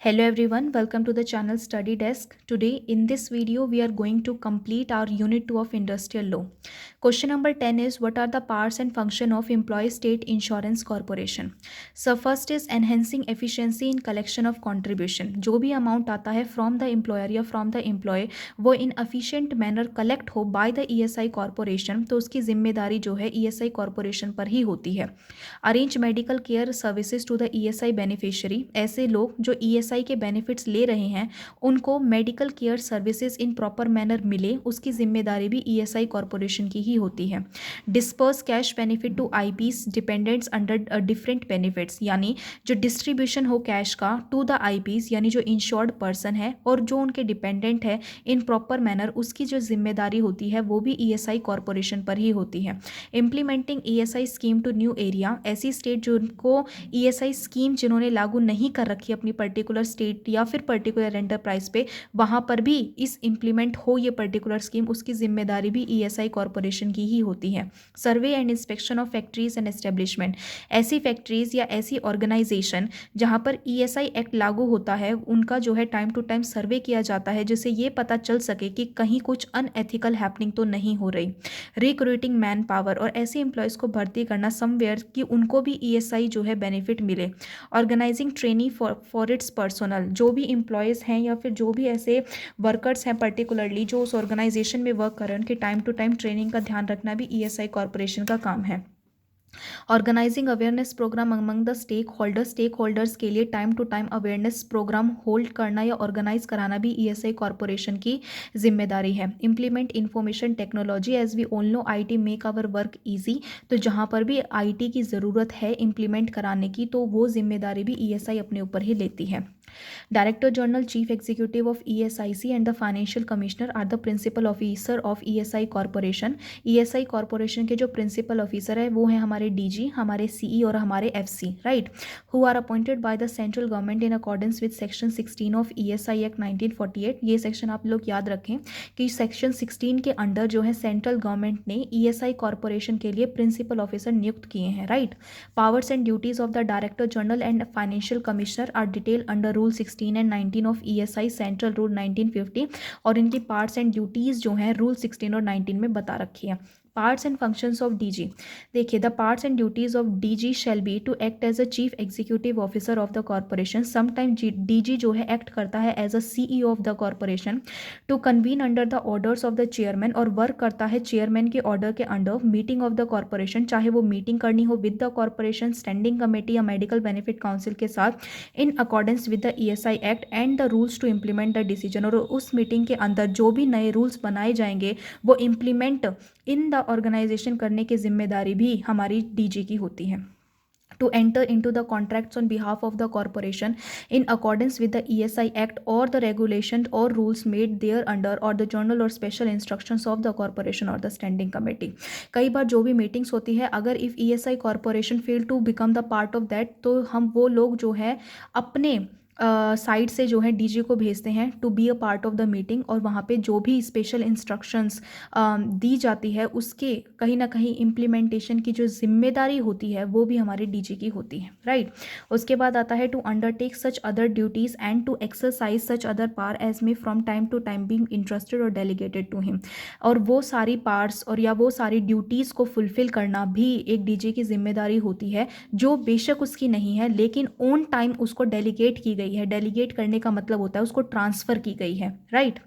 Hello everyone, welcome to the channel Study Desk. Today in this video we are going to complete our unit 2 of industrial law. Question number 10 is what are the powers and function of employee state insurance corporation? So first is enhancing efficiency in collection of contribution. जो भी amount आता है from the employer या from the employee वो in efficient manner collect हो by the ESI corporation तो उसकी जिम्मेदारी जो है ESI corporation पर ही होती है. Arrange medical care services to the ESI beneficiary. ऐसे लोग जो ईएसआई के बेनिफिट्स ले रहे हैं उनको medical care services in proper manner मिले उसकी जिम्मेदारी भी ईएसआई कॉरपोरेशन की ही होती है. Disperse cash benefit to IPs dependents under different benefits, यानी जो डिस्ट्रीब्यूशन हो कैश का टू द आईपीस यानी जो इंश्योर्ड पर्सन है और जो उनके डिपेंडेंट है इन प्रॉपर मैनर उसकी जो जिम्मेदारी होती है वो भी ईएसआई कॉरपोरेशन पर ही होती है. Implementing ESI scheme to new area. ऐसी स्टेट जिनको ईएसआई स्कीम जिन्होंने लागू नहीं कर रखी अपनी पर्टिकुलर स्टेट या फिर पर्टिकुलर एंटरप्राइज पे वहाँ पर भी इस इम्प्लीमेंट हो ये पर्टिकुलर स्कीम उसकी जिम्मेदारी भी ईएसआई कॉरपोरेशन की ही होती है. Survey and inspection of factories and establishment. ऐसी फैक्ट्रीज या ऐसी ऑर्गेनाइजेशन जहाँ पर ईएसआई एक्ट लागू होता है उनका जो है टाइम टू टाइम सर्वे किया जाता है जिससे ये पता चल सके कि कहीं कुछ अनएथिकल हैपनिंग तो नहीं हो रही. रिक्रूटिंग मैन पावर और ऐसे एम्प्लॉयज़ को भर्ती करना समवेयर कि उनको भी ईएसआई जो है बेनिफिट मिले. Organising trainee for its personnel. जो भी एम्प्लॉयज़ हैं या फिर जो भी ऐसे वर्कर्स हैं पर्टिकुलरली जो उस ऑर्गेनाइजेशन में वर्क कर रहे हैं उनके टाइम टू टाइम ट्रेनिंग का ध्यान रखना भी ईएसआई कॉरपोरेशन का काम है. Organising awareness programme among the stakeholders के लिए time to time awareness programme hold करना या ऑर्गेनाइज कराना भी ईएसआई कॉरपोरेशन की जिम्मेदारी है. Implement information technology. As we all know IT make our work easy. तो जहाँ पर भी आईटी की ज़रूरत है इम्प्लीमेंट कराने की तो वो जिम्मेदारी भी ईएसआई अपने ऊपर ही लेती है. Director general, chief executive of ESIC and the financial commissioner are the principal officer of ESI corporation. ESI corporation के जो प्रिंसिपल ऑफिसर है वो है हमारे डीजी, हमारे सीई और हमारे FC, right, who are appointed by the central government in accordance with section 16 of ESI act 1948. ये सेक्शन आप लोग याद रखें कि सेक्शन 16 के अंडर जो है सेंट्रल गवर्नमेंट ने ईएसआई कॉरपोरेशन के लिए प्रिंसिपल ऑफिसर नियुक्त किए हैं, right. Powers and duties of the director general and financial commissioner are detail under rule 16 and 19 of ESI central rule 1950 और इनकी पार्ट्स एंड ड्यूटीज़ जो हैं रूल 16 और 19 में बता रखी है. Parts and functions of DG. देखिए, the parts and duties of DG shall be to act as a chief executive officer of the corporation. Sometime DG जो है एक्ट करता है as a CEO of the corporation. To convene under the orders of the chairman और work करता है chairman के order के under meeting of the corporation, चाहे वो मीटिंग करनी हो with the corporation standing committee या मेडिकल बेनिफिट काउंसिल के साथ in accordance with the ESI act and the rules to implement the decision. और उस मीटिंग के अंदर जो भी नए रूल्स बनाए जाएंगे वो इम्प्लीमेंट इन द ऑर्गेनाइजेशन करने की जिम्मेदारी भी हमारी डीजी की होती है. To enter into the contracts on behalf of the corporation in accordance with the ESI Act or the regulation or rules made there under or the journal or special instructions of the corporation or the standing committee. कई बार जो भी meetings होती है अगर if ESI corporation fail to become the part of that तो हम वो लोग जो है अपने साइड से जो है डीजी को भेजते हैं to be a part of the meeting और वहाँ पे जो भी स्पेशल इंस्ट्रक्शंस दी जाती है उसके कहीं ना कहीं इम्प्लीमेंटेशन की जो जिम्मेदारी होती है वो भी हमारे डीजी की होती है, राइट. उसके बाद आता है to undertake such other duties and to exercise such other power as may from time to time being interested और डेलीगेटेड टू हिम. और वो सारी पार्ट्स और या वो सारी ड्यूटीज़ को फुलफिल करना भी एक डीजी की जिम्मेदारी होती है जो बेशक उसकी नहीं है लेकिन ऑन टाइम उसको डेलीगेट की गई है. डेलीगेट करने का मतलब होता है उसको ट्रांसफ़र की गई है, राइट.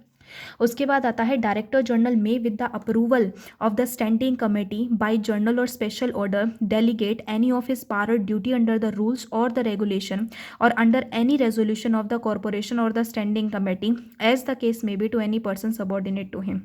उसके बाद आता है director general may with the approval of the standing committee by general or special order delegate any of his power duty under the rules or the regulation or under any resolution of the corporation or the standing committee as the case may be to any person subordinate to him.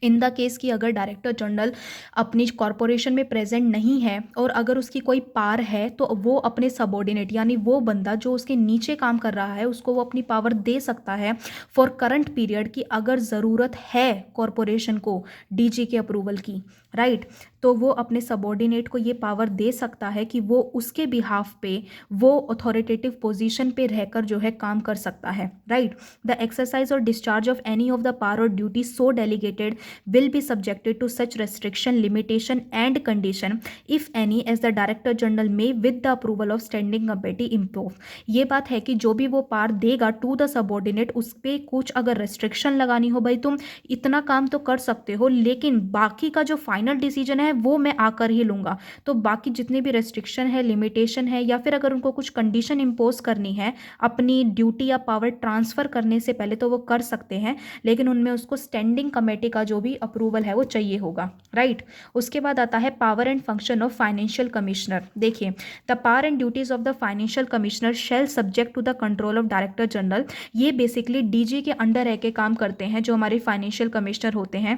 In the case कि अगर director general अपनी corporation में present नहीं है और अगर उसकी कोई पावर है तो वो अपने सबऑर्डिनेट यानी वो बंदा जो उसके नीचे काम कर रहा है उसको वो अपनी पावर दे सकता है फॉर करंट पीरियड की अगर ज़रूरत है कॉरपोरेशन को डीजी के अप्रूवल की, राइट। तो वो अपने सबॉर्डिनेट को ये पावर दे सकता है कि वो उसके बिहाफ पे वो अथॉरिटेटिव पोजीशन पे रहकर जो है काम कर सकता है, right. The exercise or discharge of any of the power or duty so delegated will be subjected to such restriction, limitation and condition if any as the director general may with the approval of standing committee improve. ये बात है कि जो भी वो power देगा to the subordinate, उस पर कुछ अगर रेस्ट्रिक्शन लगानी हो, भाई तुम इतना काम तो कर सकते हो लेकिन बाकी का जो फाइनल डिसीजन है वो मैं आकर ही लूँगा, तो बाकी जितने भी रेस्ट्रिक्शन है, लिमिटेशन है, या फिर अगर उनको कुछ कंडीशन इम्पोज करनी है अपनी ड्यूटी या पावर ट्रांसफ़र करने से पहले तो वो कर सकते हैं, लेकिन उनमें उसको स्टैंडिंग कमेटी का जो भी अप्रूवल है वो चाहिए होगा, राइट। उसके बाद आता है power and function of financial commissioner. देखिए, the power and duties of the financial commissioner shell subject to the control of director general. ये बेसिकली डीजी के अंडर रह के काम करते हैं जो हमारे फाइनेंशियल कमिश्नर होते हैं,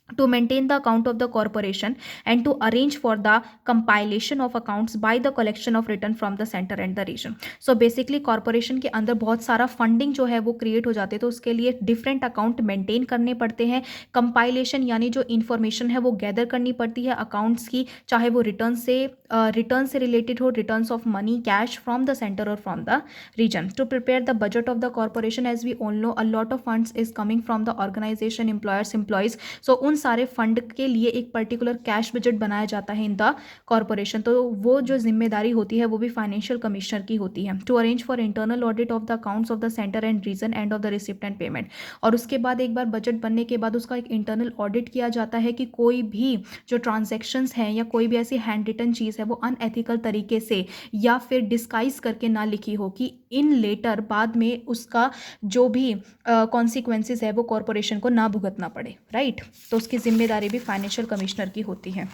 to maintain the account of the corporation and to arrange for the compilation of accounts by the collection of return from the center and the region। so basically corporation के अंदर बहुत सारा funding जो है वो create हो जाते हैं, तो उसके लिए डिफरेंट अकाउंट मेंटेन करने पड़ते हैं। कंपाइलेशन यानी जो इन्फॉर्मेशन है वो गैदर करनी पड़ती है अकाउंट्स की, चाहे वो रिटर्न से रिलेटेड हो, returns of money cash from the centre or from the region. To prepare the budget of the corporation, as we all know a lot of funds is coming from the organisation, employers, employees. So उन सारे fund के लिए एक particular cash budget बनाया जाता है in the corporation, तो वो जो जिम्मेदारी होती है वो भी फाइनेंशियल कमिश्नर की होती है। To arrange for internal audit of the accounts of the centre and region and of the receipt and payment. और उसके बाद एक बार बजट बनने के बाद उसका एक इंटरनल ऑडिट किया जाता है कि कोई भी जो ट्रांजेक्शन्स हैं या कोई भी ऐसी हैंड रिटन चीज़ है वो अनएथिकल तरीके से या फिर डिस्गाइज करके ना लिखी हो कि इन लेटर बाद में उसका जो भी कॉन्सिक्वेंसेस है वो कॉर्पोरेशन को ना भुगतना पड़े, राइट। तो उसकी जिम्मेदारी भी फाइनेंशियल कमिश्नर की होती है।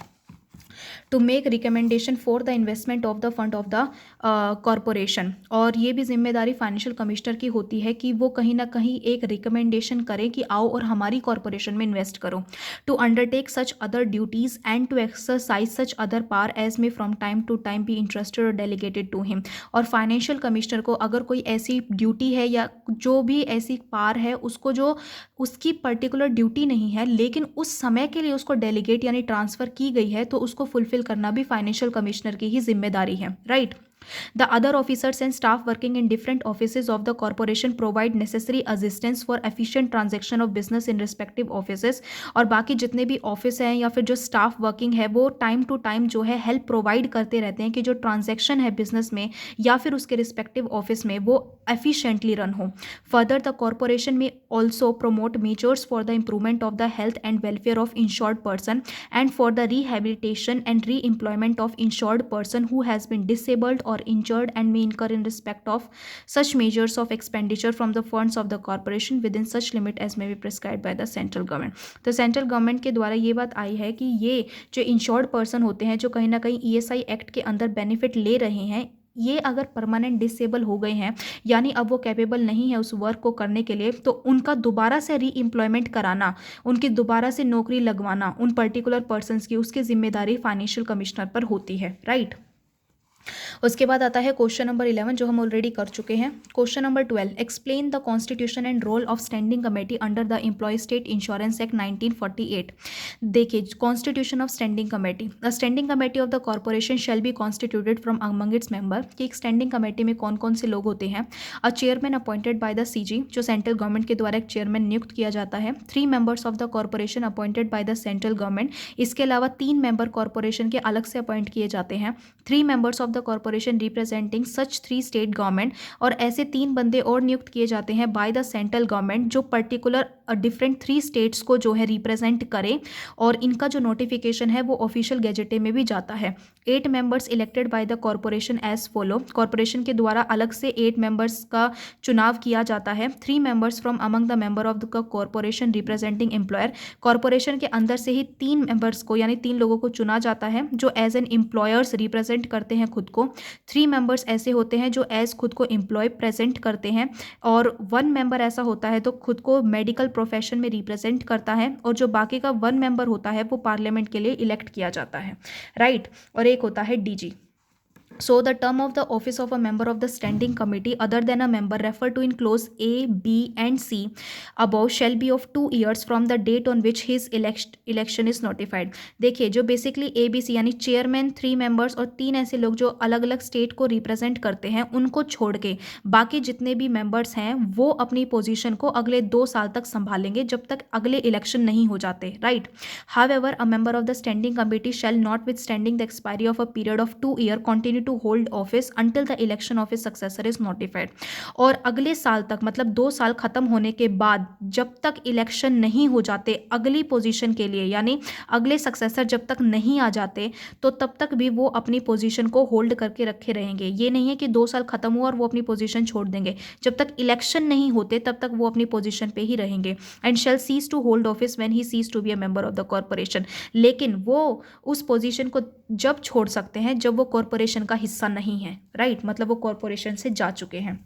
To make recommendation for the investment of the fund of the corporation, और ये भी जिम्मेदारी फाइनेंशियल कमिश्नर की होती है कि वो कहीं ना कहीं एक रिकमेंडेशन करें कि आओ और हमारी कॉरपोरेशन में इन्वेस्ट करो। To undertake such other duties and to exercise such other power as may from time to time be interested और डेलीगेटेड टू हिम। और फाइनेंशियल कमिश्नर को अगर कोई ऐसी ड्यूटी है या जो भी ऐसी पावर है उसको जो उसकी पर्टिकुलर ड्यूटी नहीं है लेकिन उस समय के लिए उसको डेलीगेट यानी ट्रांसफ़र की गई है, तो उसको फुलफिल करना भी फाइनेंशियल कमिश्नर की ही जिम्मेदारी है, right. The other officers and staff working in different offices of the corporation provide necessary assistance for efficient transaction of business in respective offices। और बाकी जितने भी ऑफिस हैं या फिर जो स्टाफ वर्किंग है वो टाइम टू टाइम जो है हेल्प प्रोवाइड करते रहते हैं कि जो ट्रांजैक्शन है बिजनेस में या फिर उसके रिस्पेक्टिव ऑफिस में वो एफिशिएंटली रन हो। Further the corporation may also promote measures for the improvement of the health and welfare of insured person and for the rehabilitation and re employment of insured person who has been disabled or injured and may incur in respect of such measures of expenditure from the funds of the corporation within such limit as may be prescribed by the central government। तो central government के द्वारा ये बात आई है कि ये जो insured person होते हैं जो कहीं ना कहीं ESI एक्ट के अंदर बेनिफिट ले रहे हैं, ये अगर परमानेंट डिसेबल हो गए हैं यानी अब वो कैपेबल नहीं है उस वर्क को करने के लिए, तो उनका दोबारा से री एम्प्लॉयमेंट कराना, उनकी दोबारा से नौकरी लगवाना उन पर्टिकुलर पर्सनस की, उसकी जिम्मेदारी फाइनेंशियल कमिश्नर पर होती है, राइट। उसके बाद आता है क्वेश्चन नंबर 11 जो हम ऑलरेडी कर चुके हैं। Question number 12, explain the constitution and role of standing committee under the employ state insurance act 1948। देखिए, constitution of standing committee. The standing committee of the corporation shall be constituted from among its member, कि एक standing committee में कौन कौन से लोग होते हैं। A chairman appointed by the CG, जो सेंट्रल गवर्नमेंट के द्वारा एक चेयरमैन नियुक्त किया जाता है। 3 members of the corporation appointed by the central government, इसके अलावा 3 मेंबर कॉर्पोरेशन के अलग से अपॉइंट किए जाते हैं। 3 members of the corporation representing such 3 state government, और ऐसे 3 बंदे और नियुक्त किए जाते हैं बाय द सेंट्रल गवर्नमेंट जो पर्टिकुलर डिफरेंट 3 स्टेट्स को जो है रिप्रेजेंट करें, और इनका जो नोटिफिकेशन है वो ऑफिशियल गैजेटे में भी जाता है। 8 members elected by the corporation as follow, corporation के द्वारा अलग से 8 मेंबर्स का चुनाव किया जाता है। 3 members from among the member of the corporation representing employer, corporation के अंदर से ही 3 मेंबर्स को यानी 3 लोगों को चुना जाता है जो एज एन एम्प्लॉयर्स रिप्रेजेंट करते हैं खुद को। 3 मेंबर्स ऐसे होते हैं जो एज खुद को एम्प्लॉय प्रेजेंट करते हैं, और 1 मेंबर ऐसा होता है तो खुद को मेडिकल प्रोफेशन में रिप्रेजेंट करता है, और जो बाकी का 1 मेंबर होता है वो पार्लियामेंट के लिए इलेक्ट किया जाता है, राइट। और एक होता है DG। So the term of the office of a member of the standing committee other than a member referred to in clause A, B and C above shall be of 2 years from the date on which his election is notified. देखिए जो basically A B C यानी chairman, 3 members और 3 ऐसे लोग जो अलग अलग state को रिप्रेजेंट करते हैं उनको छोड़ के बाकी जितने भी मेंबर्स हैं वो अपनी पोजीशन को अगले 2 साल तक संभालेंगे जब तक अगले इलेक्शन नहीं हो जाते, right. However, a member of the standing committee shall, notwithstanding the expiry of a period of 2 years, continue to hold office until the election of his successor is notified. और अगले साल तक मतलब 2 साल खत्म होने के बाद जब तक इलेक्शन नहीं हो जाते अगली पोजीशन के लिए यानी अगले सक्सेसर जब तक नहीं आ जाते तो तब तक भी वो अपनी पोजीशन को होल्ड करके रखे रहेंगे. ये नहीं है कि 2 साल खत्म हुआ और वो अपनी पोजीशन छोड़ देंगे. जब तक इलेक्शन नहीं होते तब तक वो अपनी पोजीशन पे ही रहेंगे. And shall cease to hold office when he cease to be a member of the corporation. लेकिन वो उस पोजीशन को जब छोड़ सकते हैं जब वो कॉर्पोरेशन का हिस्सा नहीं है, राइट. मतलब वो कॉर्पोरेशन से जा चुके हैं.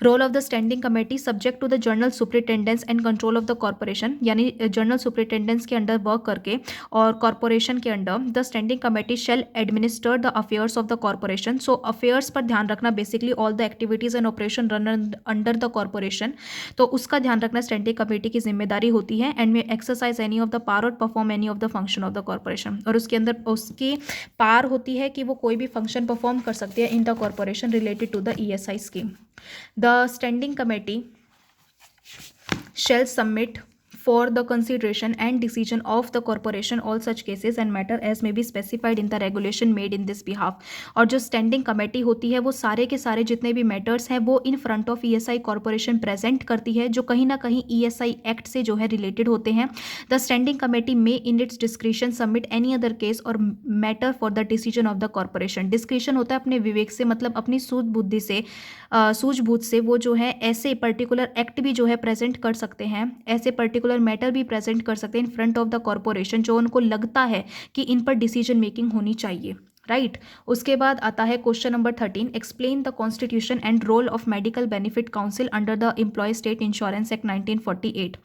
Role of the standing committee subject to the general superintendence and control of the corporation यानी जनरल सुपरिटेंडेंस के अंडर वर्क करके और कॉर्पोरेशन के under the standing committee shall administer the affairs of the corporation. So affairs पर ध्यान रखना, basically all the activities and operation run under the corporation, तो उसका ध्यान रखना स्टैंडिंग कमेटी की जिम्मेदारी होती है. And may exercise any of the power or perform any of the function of the corporation. और उसके अंदर उसकी पावर होती है कि वो कोई भी फंक्शन परफॉर्म कर सकती है in the corporation related to the ESI scheme. The standing committee shall submit for the consideration and decision of the corporation all such cases and matter as may be specified in the regulation made in this behalf. और जो standing committee होती है वो सारे के सारे जितने भी matters हैं वो in front of ESI corporation present करती है जो कहीं ना कहीं ESI act से जो है related होते हैं. The standing committee may in its discretion submit any other case or matter for the decision of the corporation. discretion होता है अपने विवेक से, मतलब अपनी सूझबूझ से वो जो है ऐसे पर्टिकुलर एक्ट भी जो है प्रेजेंट कर सकते हैं, ऐसे पर्टिकुलर मैटर भी प्रेजेंट कर सकते हैं in front of the corporation जो उनको लगता है कि इन पर डिसीजन मेकिंग होनी चाहिए, राइट. उसके बाद आता है question number 13. Explain the constitution and role of medical benefit council under the employ state insurance act 1948.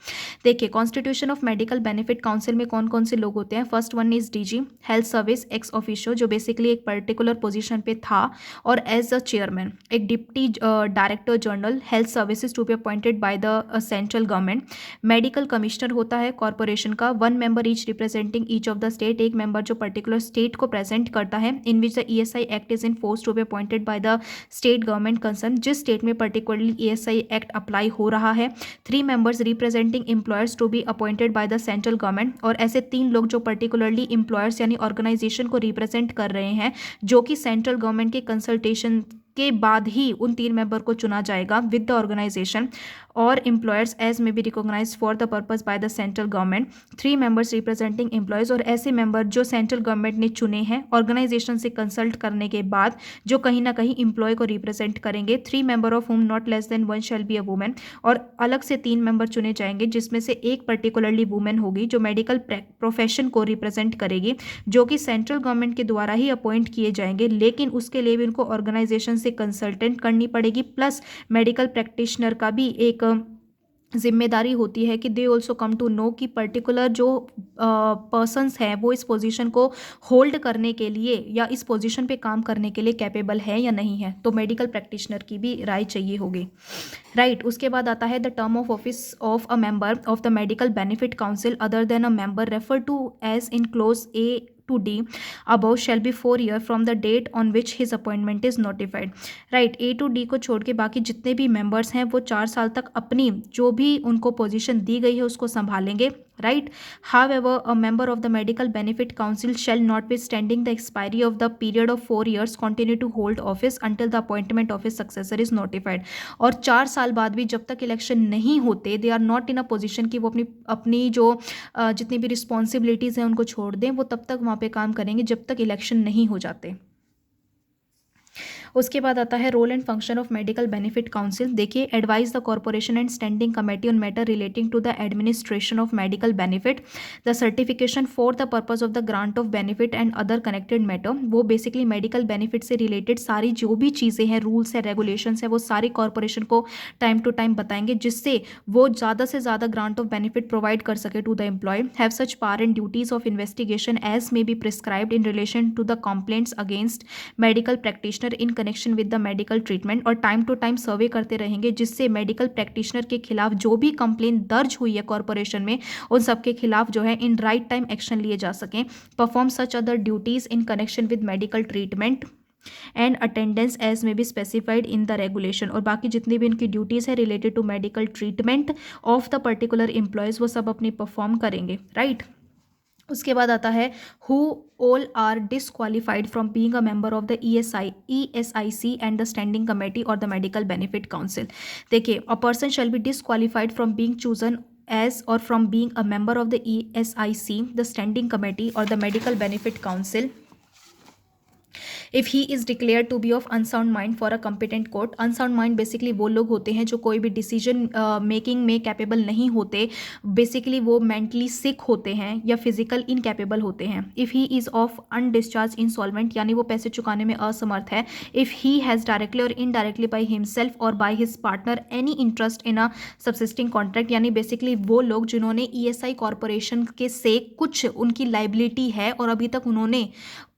देखिए constitution of medical benefit council में कौन कौन से लोग होते हैं. First one is DG health service ex officio जो बेसिकली एक पर्टिकुलर पोजीशन पे था और एज अ चेयरमैन. एक deputy director general health services to be appointed by the central government. Medical commissioner होता है कॉर्पोरेशन का, 1 member each representing each of the state, एक मेंबर जो पर्टिकुलर स्टेट को प्रेजेंट करता है. in which the ESI Act is in force to be appointed by the state government concerned, जिस state में particularly ESI Act अप्लाई हो रहा है. 3 members representing employers to be appointed by the central government. और ऐसे 3 लोग जो particularly employers यानी ऑर्गेनाइजेशन को रिप्रेजेंट कर रहे हैं जो कि सेंट्रल गवर्नमेंट के कंसल्टेशन के बाद ही उन 3 मेंबर को चुना जाएगा विद द ऑर्गेनाइजेशन और employers as may be recognise for the purpose by the central government. 3 members representing employees और ऐसे मेंबर जो सेंट्रल गवर्नमेंट ने चुने हैं ऑर्गेनाइजेशन से कंसल्ट करने के बाद जो कहीं ना कहीं एम्प्लॉय को रिप्रेजेंट करेंगे. 3 मेंबर ऑफ हुम not less than 1 shall be a women. और अलग से 3 मेंबर चुने जाएंगे जिसमें से एक पर्टिकुलरली वुमेन होगी जो मेडिकल प्रोफेशन को रिप्रेजेंट करेगी, जो कि सेंट्रल गवर्नमेंट के द्वारा ही अपॉइंट किए जाएंगे, लेकिन उसके लिए भी उनको ऑर्गेनाइजेशन से कंसल्टेंट करनी पड़ेगी. प्लस मेडिकल प्रैक्टिशनर का भी एक जिम्मेदारी होती है कि they also come to know कि पर्टिकुलर जो पर्सन्स हैं वो इस पोजीशन को होल्ड करने के लिए या इस पोजीशन पे काम करने के लिए कैपेबल है या नहीं है. तो मेडिकल प्रैक्टिशनर की भी राय चाहिए होगी, राइट. उसके बाद आता है the term of office of a member of the medical benefit council other than a member refer to as in clause A to D above shall be 4 years from the date on which his appointment is notified. Right. A to D को छोड़ के बाकी जितने भी members हैं वो 4 साल तक अपनी जो भी उनको पोजीशन दी गई है उसको संभालेंगे, right. However, a member of the medical benefit council shall notwithstanding the expiry of the period of 4 years continue to hold office until the appointment of his successor is notified. और 4 साल बाद भी जब तक इलेक्शन नहीं होते they are not in a position कि वो अपनी जो जितनी भी रिस्पॉन्सिबिलिटीज़ हैं उनको छोड़ दें, वो तब तक वहाँ पे काम करेंगे जब तक इलेक्शन नहीं हो जाते. उसके बाद आता है role and function of medical benefit council. देखिए, advise the corporation and standing committee on matter relating to the administration of medical benefit, the certification for the purpose of the grant of benefit and other connected matter. वो basically medical benefit से related सारी जो भी चीज़ें हैं, rules है, regulations है, वो सारी कॉर्पोरेशन को टाइम टू टाइम बताएंगे, जिससे वो ज़्यादा से ज़्यादा ग्रांट ऑफ बेनिफिट प्रोवाइड कर सके to the employ. Have such power and duties of investigation as may be prescribed in relation to the complaints against medical practitioner in connection with the medical treatment. और time to time survey करते रहेंगे, जिससे medical practitioner के खिलाफ जो भी complaint दर्ज हुई है कॉर्पोरेशन में, उन सबके खिलाफ जो है इन राइट टाइम एक्शन लिए जा सकें। Perform such other duties in connection with medical treatment and attendance as may be specified in the regulation. और बाकी जितनी भी इनकी ड्यूटीज़ है related to medical treatment of the particular employees, वो सब अपनी परफॉर्म करेंगे, राइट। उसके बाद आता है who all are disqualified from being a member of the ESIC and the standing committee और द मेडिकल बेनिफिट काउंसिल। देखिए, a person shall be disqualified from being chosen as or from being a member of the ESIC, the standing committee or the medical benefit council if he is declared to be of unsound mind for a competent court। unsound mind basically वो लोग होते हैं जो कोई भी decision making में capable नहीं होते, बेसिकली वो मेंटली सिक होते हैं या फिजिकल इनकैपेबल होते हैं। If he is of undischarged insolvent, यानी वो पैसे चुकाने में असमर्थ है। इफ़ ही हैज़ डायरेक्टली और इनडायरेक्टली बाई हिमसेल्फ और by his partner any interest in a subsisting contract, यानी बेसिकली वो लोग जिन्होंने ESI कॉरपोरेशन के से कुछ उनकी लाइबिलिटी है और अभी तक उन्होंने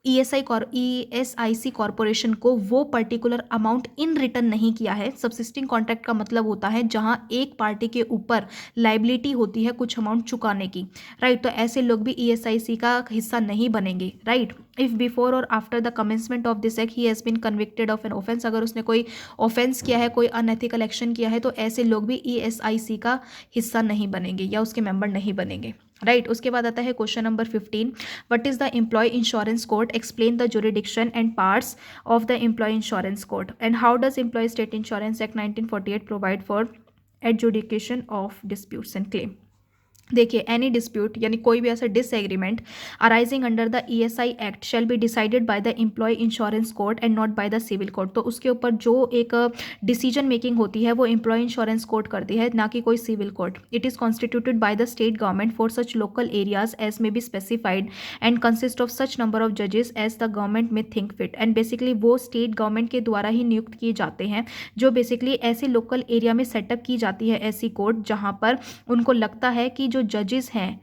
ESIC कॉरपोरेशन को वो पर्टिकुलर अमाउंट इन रिटर्न नहीं किया है। सबसिस्टिंग कॉन्ट्रैक्ट का मतलब होता है जहां एक पार्टी के ऊपर लाइबिलिटी होती है कुछ अमाउंट चुकाने की, राइट। तो ऐसे लोग भी ESIC का हिस्सा नहीं बनेंगे, राइट। इफ़ बिफोर और after the commencement of this act he has been convicted of an offence, अगर उसने कोई ऑफेंस किया है, कोई अनएथिकल एक्शन किया है, तो ऐसे लोग भी ESIC का हिस्सा नहीं बनेंगे या उसके मेंबर नहीं बनेंगे, राइट। उसके बाद आता है question number 15, what is the employ insurance code, explain the jurisdiction and parts of the employ insurance code and how does employ state insurance act 1948 provide for adjudication of disputes and claim. देखिए, any dispute यानी कोई भी ऐसा disagreement arising under the ESI act shall be decided by the employ insurance code and not by the civil code. तो उसके ऊपर जो एक डिसीजन मेकिंग होती है वो एम्प्लॉय इंश्योरेंस कोड करती है, ना कि कोई civil code. It is constituted by the state government for such local areas as may be specified and consist of such number of जजेस as the government may think fit. And basically वो state government के द्वारा ही नियुक्त किए जाते हैं, जो basically ऐसे लोकल एरिया में सेटअप की जाती है ऐसी कोर्ट जहाँ पर उनको लगता है कि जो जजेस हैं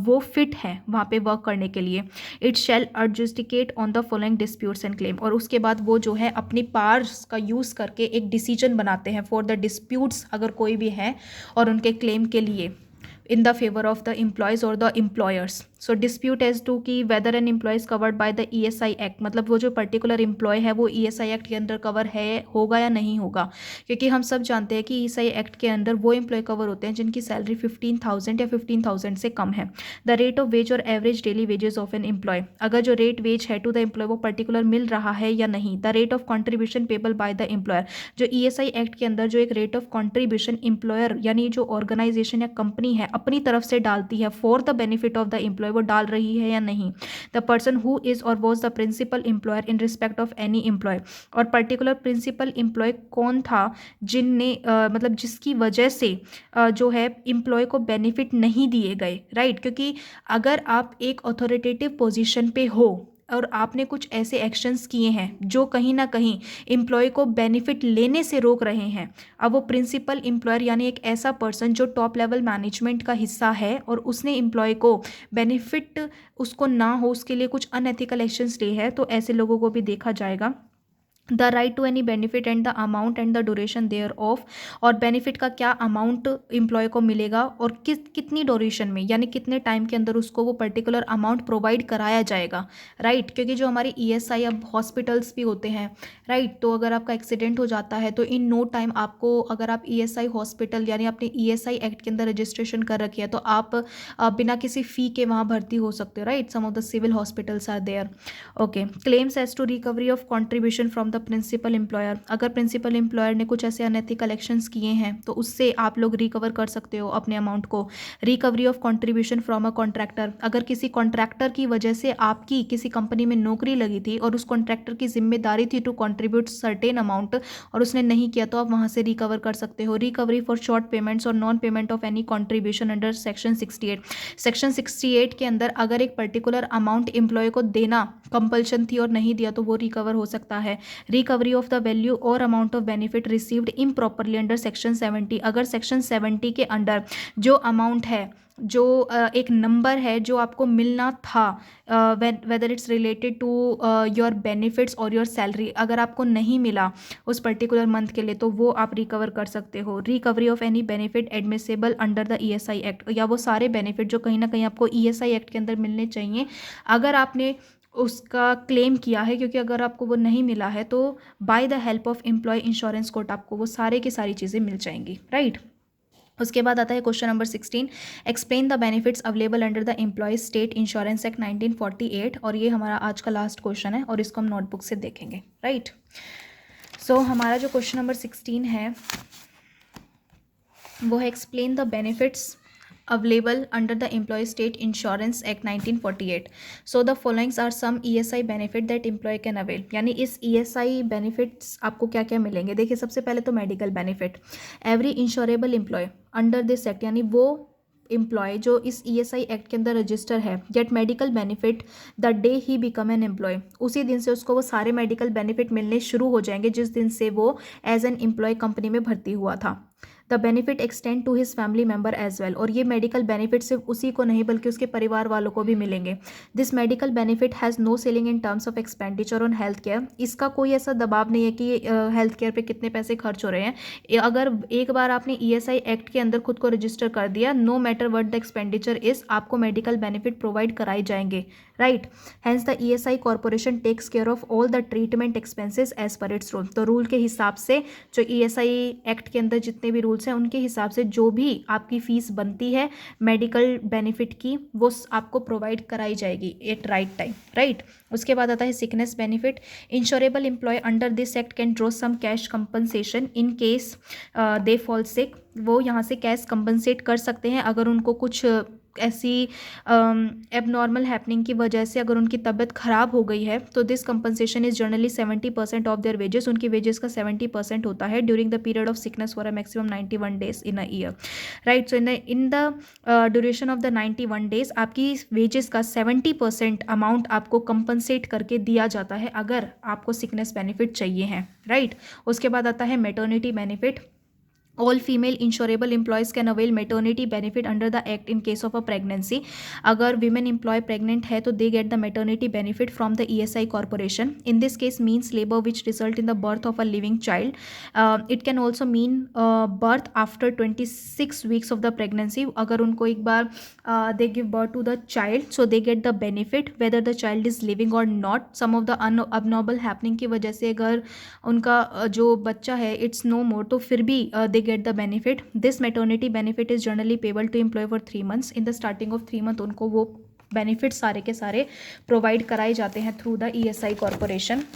वो फिट है वहाँ पे वर्क करने के लिए। It shall adjudicate on the following disputes and claim. और उसके बाद वो जो है अपनी पावर्स का यूज़ करके एक डिसीजन बनाते हैं फॉर द डिस्प्यूट्स, अगर कोई भी है, और उनके क्लेम के लिए in the favor of the employees or the employers। so dispute as to कि whether an employee is covered by the ESI act, मतलब वो जो पर्टिकुलर एम्प्लॉय है वो ESI एक्ट के अंदर कवर है, होगा या नहीं होगा। क्योंकि हम सब जानते हैं कि ESI एक्ट के अंदर वो एम्प्लॉय कवर होते हैं जिनकी सैलरी 15,000 या 15,000 से कम है। The rate of wage or average daily wages of an employee, अगर जो रेट वेज है टू द एम्प्लॉय वो पर्टिकुलर मिल रहा है या नहीं। The rate of contribution payable by the employer, जो ESI एक्ट के अंदर जो एक रेट ऑफ कॉन्ट्रीब्यूशन एम्प्लॉयर यानी जो ऑर्गेनाइजेशन या कंपनी है अपनी तरफ से डालती है for the benefit of the employee, वो डाल रही है या नहीं। The person who is or was the principal employer in respect of any employee, और पर्टिकुलर प्रिंसिपल एम्प्लॉय कौन था जिनने मतलब जिसकी वजह से जो है एम्प्लॉय को बेनिफिट नहीं दिए गए, राइट। क्योंकि अगर आप एक अथॉरिटेटिव पोजीशन पे हो और आपने कुछ ऐसे एक्शंस किए हैं जो कहीं ना कहीं एम्प्लॉय को बेनिफिट लेने से रोक रहे हैं, अब वो प्रिंसिपल एम्प्लॉयर यानी एक ऐसा पर्सन जो टॉप लेवल मैनेजमेंट का हिस्सा है और उसने एम्प्लॉय को बेनिफिट उसको ना हो उसके लिए कुछ अनएथिकल एक्शंस लिए हैं, तो ऐसे लोगों को भी देखा जाएगा। The right to any benefit and the amount and the duration thereof, और बेनिफिट का क्या अमाउंट एम्प्लॉय को मिलेगा और कितनी ड्यूरेशन में यानी कितने टाइम के अंदर उसको वो पर्टिकुलर अमाउंट प्रोवाइड कराया जाएगा, राइट। क्योंकि जो हमारी ESI अब हॉस्पिटल्स भी होते हैं, राइट, तो अगर आपका एक्सीडेंट हो जाता है तो इन नो टाइम आपको, अगर आप ESI हॉस्पिटल यानी आपने ESI एक्ट के अंदर रजिस्ट्रेशन कर रखी है तो आप बिना किसी फ़ी के वहाँ भर्ती हो सकते हो, right. Some of the civil hospitals are there. Okay, claims as to recovery of contribution from the principal employer. अगर प्रिंसिपल एम्प्लॉयर ने कुछ ऐसे अनएथिकल एक्शंस किए हैं तो उससे आप लोग रिकवर कर सकते हो अपने अमाउंट को। Recovery of contribution from a contractor, अगर किसी कॉन्ट्रैक्टर की वजह से आपकी किसी कंपनी में नौकरी लगी थी और उस कॉन्ट्रैक्टर की जिम्मेदारी थी टू कंट्रीब्यूट सर्टेन अमाउंट और उसने नहीं किया तो आप वहाँ से रिकवर कर सकते हो। रिकवरी फॉर शॉर्ट पेमेंट्स और non payment of any contribution under section 68। Section 68 के अंदर अगर एक पर्टिकुलर अमाउंट एम्प्लॉय को देना कंपल्शन थी और नहीं दिया तो वो रिकवर हो सकता है। रिकवरी ऑफ द वैल्यू और amount of benefit received improperly under section 70, अगर सेक्शन 70 के अंडर जो अमाउंट है, जो एक नंबर है जो आपको मिलना था, whether it's related to your benefits or your salary, अगर आपको नहीं मिला उस पर्टिकुलर मंथ के लिए तो वो आप रिकवर कर सकते हो। Recovery of any benefit admissible under the ESI act, या वो सारे बेनिफिट जो कहीं ना कहीं आपको ईएसआई एक्ट के अंदर मिलने चाहिए अगर आपने उसका क्लेम किया है, क्योंकि अगर आपको वो नहीं मिला है तो by the help of employee insurance code आपको वो सारे की सारी चीज़ें मिल जाएंगी, राइट। उसके बाद आता है question number 16, explain the benefits available under the employ state insurance act 1948, और ये हमारा आज का लास्ट क्वेश्चन है और इसको हम नोटबुक से देखेंगे, राइट। सो हमारा जो क्वेश्चन नंबर 16 है वो है explain the benefits available under the Employee State Insurance Act 1948. So the followings are some ESI benefit that employee can avail. यानी इस ESI benefits आपको क्या क्या मिलेंगे। देखिए सबसे पहले तो medical benefit, every insurable employee under this act, यानी वो एम्प्लॉय जो इस ESI एक्ट के अंदर रजिस्टर है, get medical benefit the day he become an employee, उसी दिन से उसको वो सारे मेडिकल बेनिफिट मिलने शुरू हो जाएंगे जिस दिन से वो एज एन एम्प्लॉय कंपनी में भर्ती हुआ था। The benefit extend to his family member as well, और ये मेडिकल बेनिफिट सिर्फ उसी को नहीं बल्कि उसके परिवार वालों को भी मिलेंगे। This medical benefit has no ceiling in terms of expenditure on health care, इसका कोई ऐसा दबाव नहीं है कि हेल्थ केयर पे कितने पैसे खर्च हो रहे हैं। अगर एक बार आपने ESI एक्ट के अंदर खुद को रजिस्टर कर दिया, no matter what the expenditure is, आपको मेडिकल बेनिफिट प्रोवाइड कराए जाएंगे, right. Hence the ESI corporation takes care of all the treatment expenses as per its rule, तो रूल के हिसाब से जो ESI एक्ट के अंदर जितने भी रूल्स हैं उनके हिसाब से जो भी आपकी फीस बनती है मेडिकल बेनिफिट की वो आपको प्रोवाइड कराई जाएगी एट राइट टाइम, राइट। उसके बाद आता है sickness benefit, insurable employee under this act can draw some cash compensation in case they fall sick, वो यहाँ से कैश कंपनसेट कर सकते हैं अगर उनको कुछ ऐसी एबनॉर्मल हैपनिंग की वजह से अगर उनकी तबीयत ख़राब हो गई है तो this compensation is generally 70% of their wages, उनकी वेजेस का 70% होता है during the period of sickness for a maximum 91 days in a year, right. So in the duration of the 91 days आपकी वेजेस का 70% अमाउंट आपको कंपनसेट करके दिया जाता है अगर आपको सिकनेस बेनिफिट चाहिए है, राइट। उसके बाद आता है maternity benefit, all female insurable employees can avail maternity benefit under the act in case of a pregnancy, अगर वीमेन एम्प्लॉय प्रेग्नेंट है तो दे get the maternity benefit from the ESI corporation, in this case means labour which result in the birth of a living child, it can also mean birth after 26 weeks of the pregnancy, अगर उनको एक बार they give birth to the child so they get the benefit whether the child is living or not, some of the abnormal happening की वजह से अगर उनका जो बच्चा है इट्स नो मोर तो फिर भी they get the benefit. This maternity benefit is generally payable to employee for 3 months. In the starting of 3 month उनको वो benefits सारे के सारे provide कराए जाते हैं through the ESI corporation.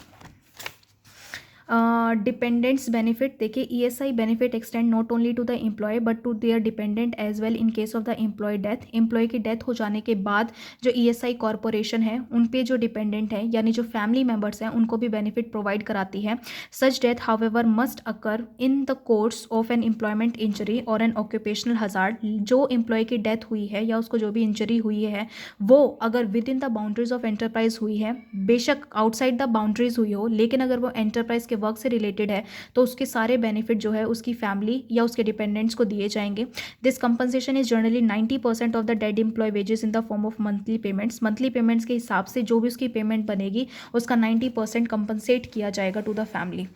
Dependents benefit, देखिए ESI benefit extend not only to the employee but to their dependent as well in case of the employee death, employee की डेथ हो जाने के बाद जो ESI कॉर्पोरेशन है उन पे जो डिपेंडेंट है यानी जो फैमिली मेम्बर्स हैं उनको भी बेनिफिट प्रोवाइड कराती है। Such death however must occur in the course of an employment injury or an occupational hazard, जो एम्प्लॉय की डेथ हुई है या उसको जो भी इंजरी हुई है वो अगर with in the boundaries of enterprise हुई है, बेशक आउटसाइड द बाउंड्रीज हुई हो लेकिन अगर वो एंटरप्राइज वर्क से रिलेटेड है तो उसके सारे बेनिफिट जो है उसकी फैमिली या उसके डिपेंडेंट्स को दिए जाएंगे। This compensation is generally 90% of the dead employee wages in the form of monthly payments, monthly payments के हिसाब से जो भी उसकी पेमेंट बनेगी उसका 90% कंपनसेट किया जाएगा टू द फैमिली,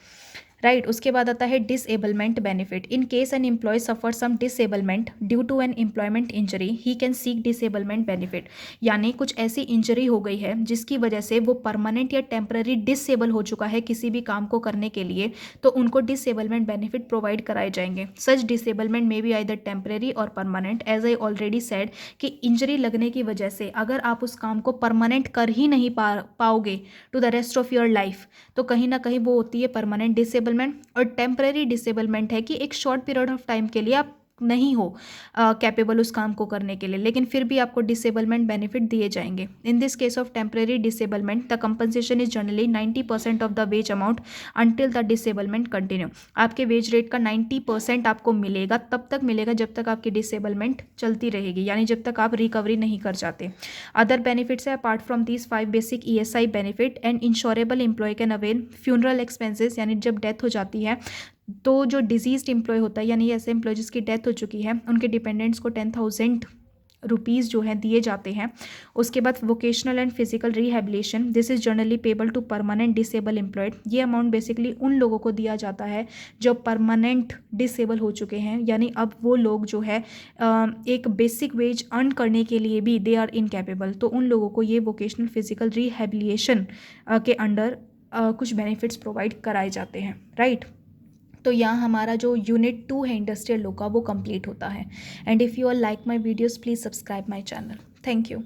राइट। उसके बाद आता है disablement benefit. In case an employee suffer some disablement due to an employment injury he can seek disablement benefit. यानी कुछ ऐसी इंजरी हो गई है जिसकी वजह से वो परमानेंट या टेम्पररी डिसेबल हो चुका है किसी भी काम को करने के लिए, तो उनको डिसेबलमेंट बेनिफिट प्रोवाइड कराए जाएंगे। Such disablement may be either temporary or permanent. As I already said कि इंजरी लगने की वजह से अगर आप उस काम को परमानेंट कर ही नहीं पाओगे to the rest of your life, तो कहीं ना कहीं वो होती है परमानेंट डिसेबलमेंट। और टेम्पररी डिसेबलमेंट है कि एक शॉर्ट पीरियड ऑफ टाइम के लिए आप नहीं हो कैपेबल उस काम को करने के लिए, लेकिन फिर भी आपको डिसेबलमेंट बेनिफिट दिए जाएंगे। In this case of temporary disablement the compensation is generally 90% of the ways amount until the disablement continue. आपके वेज रेट का 90% आपको मिलेगा, तब तक मिलेगा जब तक आपकी डिसेबलमेंट चलती रहेगी, यानी जब तक आप रिकवरी नहीं कर जाते। अदर बेनिफिट्स है apart from these 5 basic ESI benefit and insurable employee can avail funeral expenses. यानी जब डेथ हो जाती है तो जो डिजीज्ड एम्प्लॉय होता है, यानी ऐसे एम्प्लॉय जिसकी डेथ हो चुकी है, उनके डिपेंडेंट्स को 10,000 रुपीज़ जो है दिए जाते हैं। उसके बाद vocational and physical rehabilitation, this is generally payable to permanent disable employed. ये अमाउंट बेसिकली उन लोगों को दिया जाता है जो परमानेंट डिसेबल हो चुके हैं, यानी अब वो लोग जो है एक बेसिक वेज अर्न करने के लिए भी दे आर इनकैपेबल, तो उन लोगों को ये वोकेशनल फिजिकल रिहेबिलिटेशन के अंडर कुछ बेनिफिट्स प्रोवाइड कराए जाते हैं, राइट। तो यहाँ हमारा जो यूनिट 2 है इंडस्ट्रियल लॉ का वो कंप्लीट होता है। And if you are like my videos please subscribe my channel. Thank you.